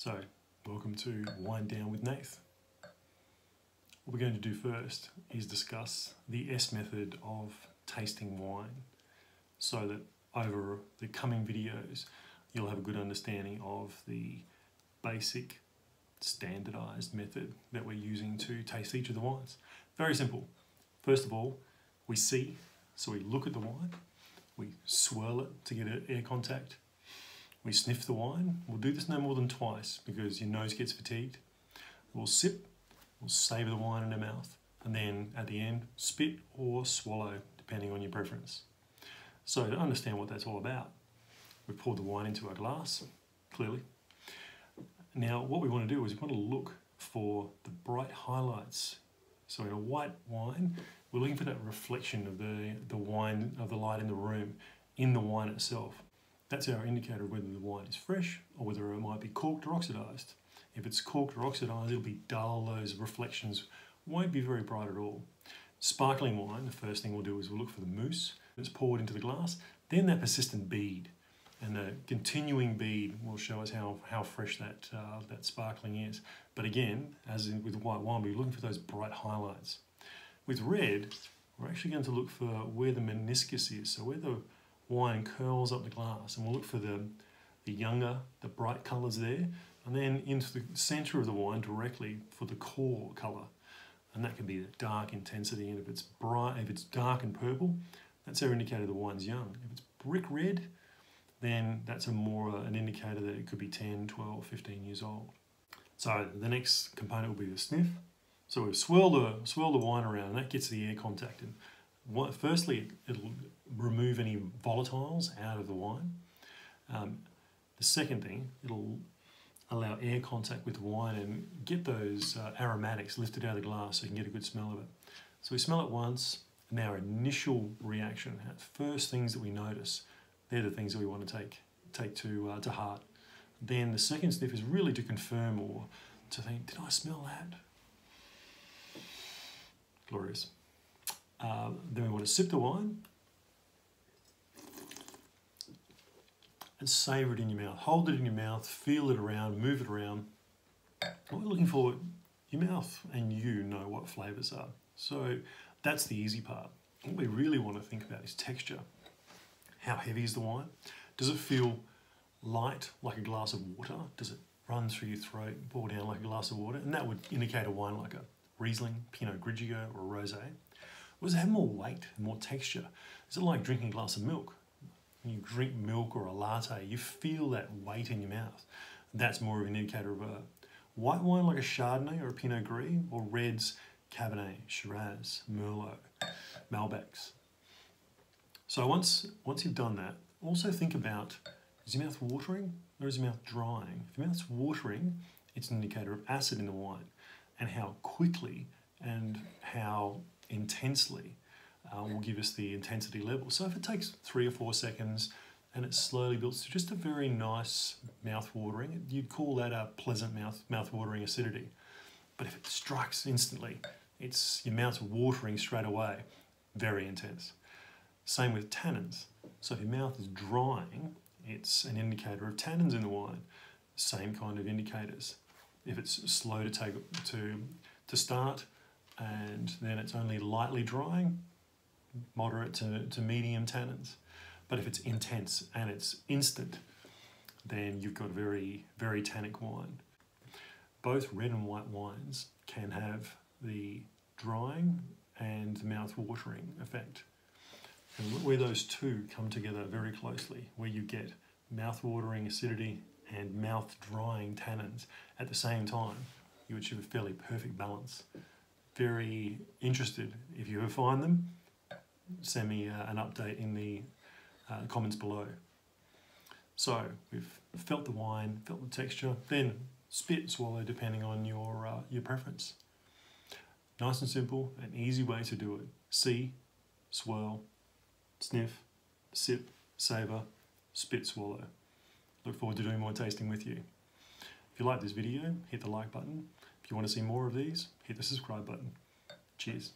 So, welcome to Wind Down with Nath. What we're going to do first is discuss the S method of tasting wine, so that over the coming videos you'll have a good understanding of the basic standardized method that we're using to taste each of the wines. Very simple. First of all, we see, so we look at the wine, we swirl it to get air contact, we sniff the wine. We'll do this no more than twice because your nose gets fatigued. We'll sip, we'll savour the wine in our mouth, and then at the end, spit or swallow, depending on your preference. So to understand what that's all about, we've poured the wine into our glass, clearly. Now what we want to do is we want to look for the bright highlights. So in a white wine, we're looking for that reflection of the wine, of the light in the room, in the wine itself. That's our indicator of whether the wine is fresh or whether it might be corked or oxidised. If it's corked or oxidised, it'll be dull, those reflections won't be very bright at all. Sparkling wine, the first thing we'll do is we'll look for the mousse that's poured into the glass, then that persistent bead. And the continuing bead will show us how fresh that sparkling is. But again, as with white wine, we're looking for those bright highlights. With red, we're actually going to look for where the meniscus is, so where the wine curls up the glass, and we'll look for the bright colours there, and then into the centre of the wine directly for the core colour. And that can be the dark intensity, and if it's bright, if it's dark and purple, that's our indicator the wine's young. If it's brick red, then that's an indicator that it could be 10, 12, 15 years old. So the next component will be the sniff. So we swirl the wine around, and that gets the air contact. And firstly, it'll remove any volatiles out of the wine. The second thing, it'll allow air contact with the wine and get those aromatics lifted out of the glass so you can get a good smell of it. So we smell it once, and our initial reaction, first things that we notice, they're the things that we want to take to heart. Then the second sniff is really to confirm or to think, did I smell that? Glorious. Then we want to sip the wine and savour it in your mouth. Hold it in your mouth, feel it around, move it around. What we're looking for, your mouth and you know what flavours are. So that's the easy part. What we really want to think about is texture. How heavy is the wine? Does it feel light, like a glass of water? Does it run through your throat, pour down like a glass of water? And that would indicate a wine like a Riesling, Pinot Grigio, or a Rosé. Or does it have more weight, more texture? Is it like drinking a glass of milk? When you drink milk or a latte, you feel that weight in your mouth. That's more of an indicator of a white wine like a Chardonnay or a Pinot Gris, or reds, Cabernet, Shiraz, Merlot, Malbecs. So once you've done that, also think about, is your mouth watering or is your mouth drying? If your mouth's watering, it's an indicator of acid in the wine, and how quickly and how intensely will give us the intensity level. So if it takes 3 or 4 seconds and it slowly builds to just a very nice mouth watering, you'd call that a pleasant mouth watering acidity. But if it strikes instantly, it's your mouth's watering straight away, very intense. Same with tannins. So if your mouth is drying, it's an indicator of tannins in the wine. Same kind of indicators. If it's slow to start, and then it's only lightly drying, moderate to medium tannins. But if it's intense and it's instant, then you've got a very, very tannic wine. Both red and white wines can have the drying and the mouth-watering effect. And where those two come together very closely, where you get mouth-watering acidity and mouth-drying tannins at the same time, you achieve a fairly perfect balance. Very interested. If you ever find them, send me an update in the comments below. So we've felt the wine, felt the texture, then spit, swallow, depending on your preference. Nice and simple, an easy way to do it. See, swirl, sniff, sip, savour, spit, swallow. Look forward to doing more tasting with you. If you like this video, hit the like button. If you want to see more of these, hit the subscribe button. Cheers.